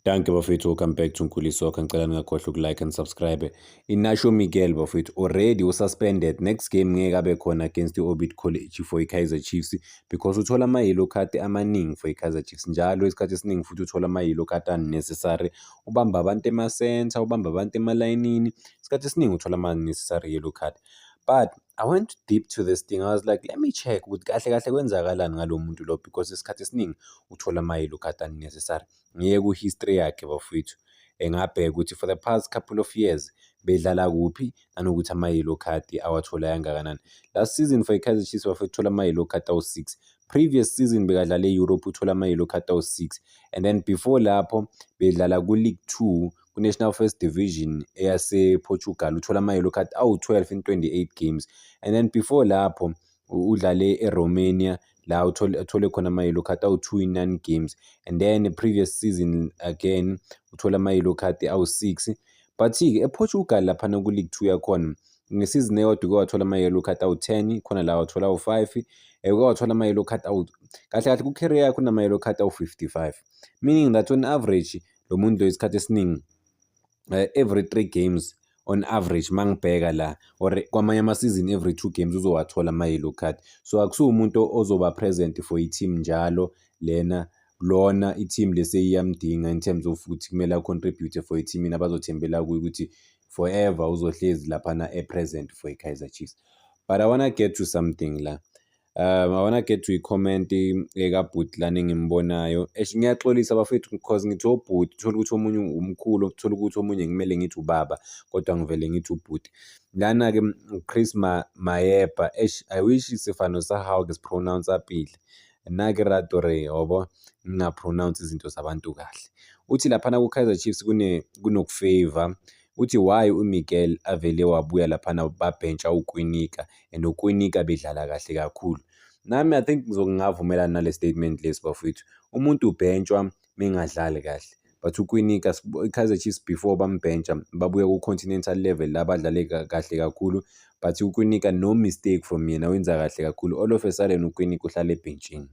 Danke bafethu, welcome back to Nkuli Soccer. Ngicela ningakhohlwa ukulike and subscribe. Inacho Miguel bafethu already suspended. Next game ngeke abe khona against i-Orbit College for i-Kaizer Chiefs because uthola ama-yellow card amaningi for i-Kaizer Chiefs. Njalo isikhathi esiningi futhi uthola ama-yellow card unnecessary. Ubamba abantu ema-center, ubamba abantu emalayinini. Isikhathi esiningi uthola ama-unnecessary yellow card. But I went deep to this thing. I was like, let me check ukuthi kahle kahle kwenzakalani ngalo muntu lo because isikhathi esiningi uthola ama-yellow card unnecessary. Ngiye ku-history yakhe bafowethu ngabheka ukuthi for the past couple of years bedlala kuphi nanokuthi ama-yellow card awathola kangakanani. Last season for i-Kaizer Chiefs bafowethu uthola ama-yellow card awu-6. Previous season bekadlala e-Europe uthola ama-yellow card awu-6 and then before lapho bedlala ku-League 2 ku-National First Division eyase-Portugal uthola ama-yellow card awu-12 in 28 games and then before lapho udlale eRomania la uthole khona ama-yellow card awu-2 in 9 games and then the previous season again uthola ama-yellow card awu-6 but-ke ePortugal laphana ku-League 2 yakhona ngesizini eyodwa kwathola ama-yellow card awu-10 khona la wathola awu-5 kwathola ama-yellow card kahle kahle ku-career yakhe unama-yellow card awu-55 meaning that on average lo muntu lo isikhathi esiningi every 3 games on average mangibheka la or kwamanye ama-season every 2 games uzowathola ama-yellow card. So akusiwo umuntu ozoba present for i-team njalo lona i-team leseyiyamdinga in terms of ukuthi kumele a-contribute for i-team abazothembela kuyo ukuthi forever uzohlezi laphana e-present for i-Kaizer Chiefs. But I wanna get to something la. I wanna get to i-comment kabhuti lana engimbonayo. Ngiyaxolisa bafethu because ngithi obhuti uthola ukuthi omunye umkhulu, uthola ukuthi omunye ngimele ngithi ubaba kodwa ngivele ngithi ubhuti. Lana-ke uChris Mayeba, I wish sefano sa hao ke pronounce pile. Nna ke rata hore yabo nginga-pronounce izinto zabantu kahle. Uthi laphana ku-Kaizer Chiefs kunokufavor. Uthi why uMiguel avele wabuya laphana babhentsha uKwinika and uKwinika bedlala kahle kakhulu. Nami I think ngizovumelana nale statement lesi bafowethu. Umuntu ubhentshwa mengadlali kahle but uKwinika i-Kaizer Chiefs before bambhentsha babuya ku-continental level la badlale kahle kakhulu but uKwinika no mistake from yena wenza kahle kakhulu. All of a sudden uKwinika uhlala ebhentshini,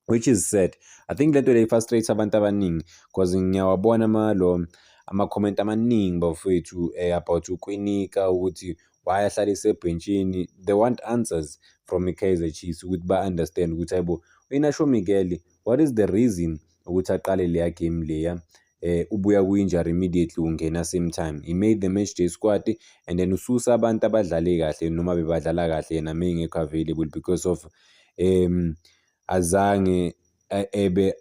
which is sad. I think lento le frustrates abantu abaningi because ngiyawabona ama-comment amaningi bafowethu about uKwinika ukuthi why ahlale esebhentshini. They want answers from i-Kaizer Chiefs ukuthi ba-understand ukuthi hayibo uInacho Miguel what is the reason ukuthi aqale leya game leya ubuya ku-injury immediately ungena same time. He made the match day squad and then ususa abantu abadlale kahle noma bebadlala kahle yena mengekho available because of azange abe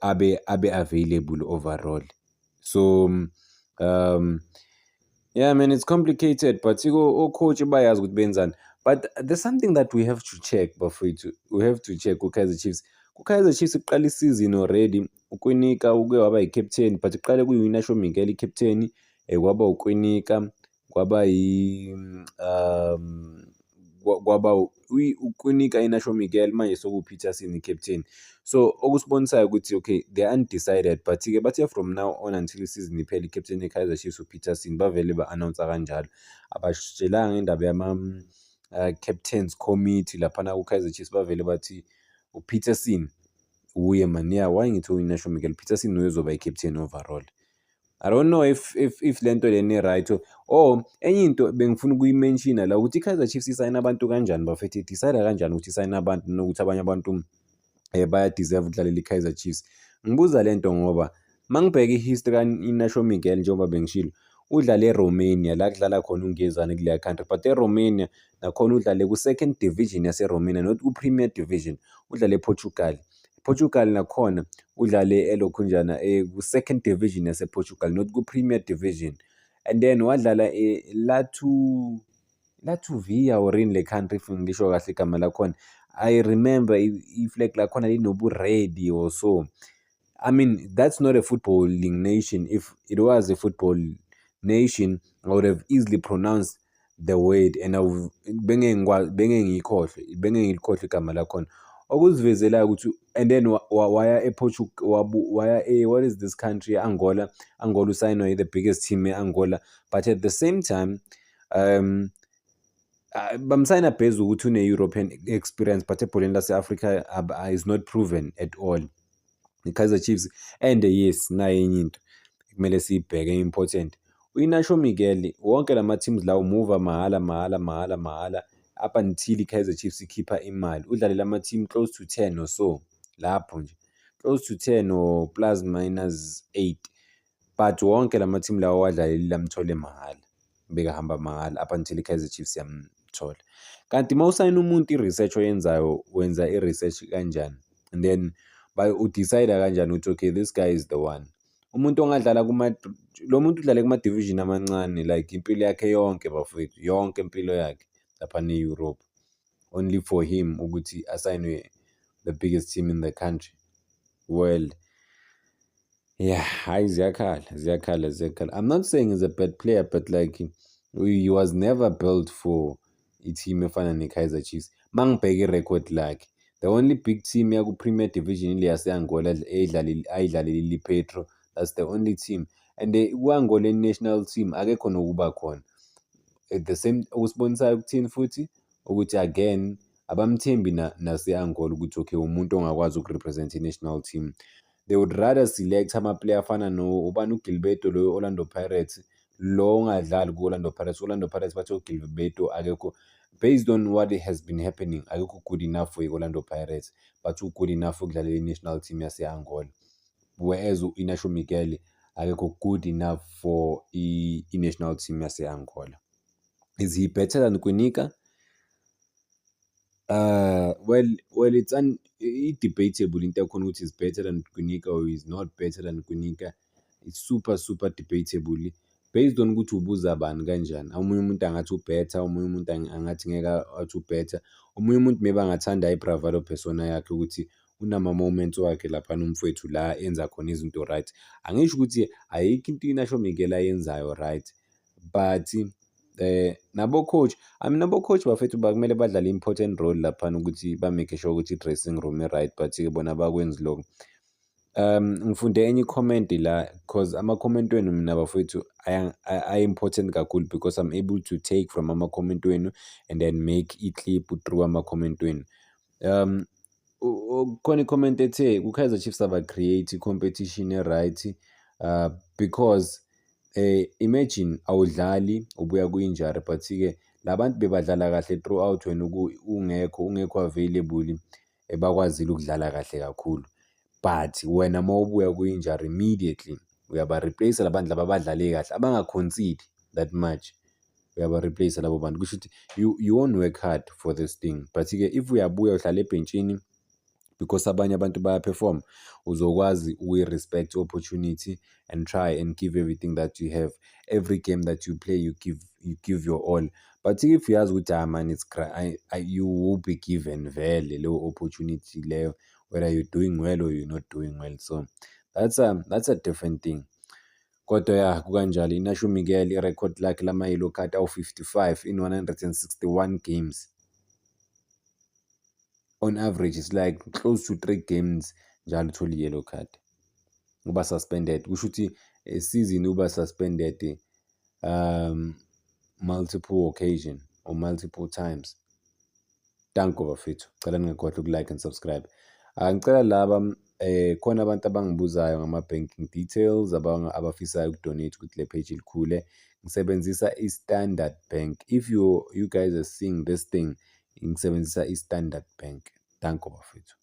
available overall. So yeah man, it's complicated but coach bayazi ukuthi benzani. But there's something that we have to check bafowethu. We have to check ku-Kaizer Chiefs. Ku-Kaizer Chiefs kuqala isizini already uKwinika uke waba yi-captain but kuqale kuyi-Inacho Miguel i-captain kwaba uKwinika kwaba uKwinika Inacho Miguel manje soku-Peterson i-captain. So okusibonisayo ukuthi okay they are undecided but-ke bathe from now on until isizini iphela i-captain ye-Kaizer Chiefs uPeterson bavele ba-announce kanjalo. Abasitshelanga indaba yama-captains committee laphana ku-Kaizer Chiefs bavele bathi uPeterson uye man. Yeah, why ngithi uInacho Miguel? Peterson uye uzoba i-captain overall. I don't know if lento leni right or enye into bengifuna ukuyimenshina la ukuthi i-Kaizer Chiefs isayina abantu kanjani bafethu, decide kanjani ukuthi isayina abantu nokuthi abanye abantu baya deserve ukudlalela i-Kaizer Chiefs. Ngibuza lento ngoba mangibheka i-history ka-Inacho Miguel njengoba bengishilo udlale eRomania la kudlala khona uNgezane kuleya country but eRomania nakhona udlale ku-second division yaseRomania not ku-Premier Division. Udlale ePortugal nakhona udlale elokhunjana ku-second division yasePortugal not ku-Premier Division and then wadlala Latvia or in le country if ngisho kahle igama lakhona. I remember i-flag lakhona linobu-red or so. I mean that's not a footballing nation. If it was a football nation I would have easily pronounced the word and bengengikhohlwe igama lakhona. Okuzivezelayo ukuthi and then waya ePortugal waya what is this country Angola usayinwa the biggest team eAngola but at the same time bamsayina based ukuthi une-European experience but ebholeni lase-Africa is not proven at all. I-Kaizer Chiefs and yes nayo enye into kumele siyibheke important. U-Inacio Miguel wonke lama teams la umuva mahhala up until i-Kaizer Chiefs ikhipha imali. Udlalela ama-team close to 10 or so lapho nje, close to 10 or plus minus 8, but wonke lama-team lawa wadlaleli lamthole mahhala, bekahamba mahhala up until i-Kaizer Chiefs yamthola. Kanti uma usayina umuntu i-research oyenzayo, wenza i-research kanjani, and then udecide kanjani ukuthi okay, this guy is the one. Umuntu ongadlala lo muntu udlale kuma-division amancane like impilo yakhe yonke bafowethu, yonke impilo yakhe lapha ne-Europe, only for him ukuthi asayinwe the biggest team in the country, world. Yeah, hayi ziyakhala. I'm not saying he's a bad player, but like he was never built for i-team efana ne-Kaizer Chiefs. Mangibheke i-record lakhe, the only big team yaku-Premier Division ile yase-Angola ayidlaleli Petro. That's the only team. And ku-Angola national team akekho nokuba khona. At the same okusibonisayo ukuthini futhi ukuthi again abamthembi nase-Angola ukuthi okay umuntu ongakwazi ukurepresent i-national team. They would rather select ama-player afana ubani uGilberto lo Orlando Pirates, lo ongadlali ku-Orlando Pirates. Orlando Pirates bathi uGilberto akekho, based on what has been happening, akekho good enough for i-Orlando Pirates, bathi good enough ukudlalela i-national team yase-Angola. Whereas u-Inacio Miguel akekho good enough for i-national team yase-Angola. Is he better than Kwinika? Well, it's debatable into yakhona ukuthi is better than Kwinika or is not better than Kwinika. It's super debatable based on ukuthi ubuza bani kanjani. Omunye umuntu angathi ubetter, omunye umuntu angathi ngeke athi ubetter, omunye umuntu maybe angathanda i-bravado persona yakhe ukuthi unama-moments wakhe lapha nomfowethu la enza khona izinto right. Angisho ukuthi ayikho into i-Inacio Miguel ayenzayo right, but nabo-coach, nabo-coach bafethu bakumele badlale i-important role laphana ukuthi ba-make sure ukuthi i-dressing room i-right, but-ke bona bakwenzi lokho. Ngifunde enye i-comment la, because ama-comment wenu mina bafowethu ay-important kakhulu, because I'm able to take from ama-comment wenu and then make i-clip through ama-comment wenu. Khona i-comment ethe ku-Kaizer Chiefs aba-create i-competition e-right, because imagine awudlali ubuya ku-injury, but-ke labantu bebadlala kahle throughout wena ungekho available, bakwazile ukudlala kahle kakhulu, but wena uma ubuya ku-injury immediately uyaba-replace labantu laba abadlale kahle abangaconcede that much, uyaba-replace labo bantu. Kusho ukuthi you won't work hard for this thing, but-ke if uyabuya uhlala ebhentshini because abanye abantu baya-perform, uzokwazi uyi-respect opportunity and try and give everything that you have. Every game that you play, you give your all. But if uyazi ukuthi man, you will be given vele leyo opportunity leyo, whether you're doing well or you're not doing well. So that's a different thing. Kodwa ya kukanjalo, i-Inacio Miguel i-record lakhe lama-yellow card awu-55 in 161 games. On average, it's like close to 3 games njalo uthola i-yellow card, uba suspended. Kusho ukuthi season uba suspended multiple occasion or multiple times. Danko bafethu, cela ningakhohlwa uku-like and subscribe. Ngicela laba khona abantu abangibuzayo ngama-banking details, abafisayo ukudonate ukuthi le page ilikhule. Ngisebenzisa i-Standard Bank. If you guys are seeing this thing, ngisebenzisa i-Standard Bank. Danko bafethu.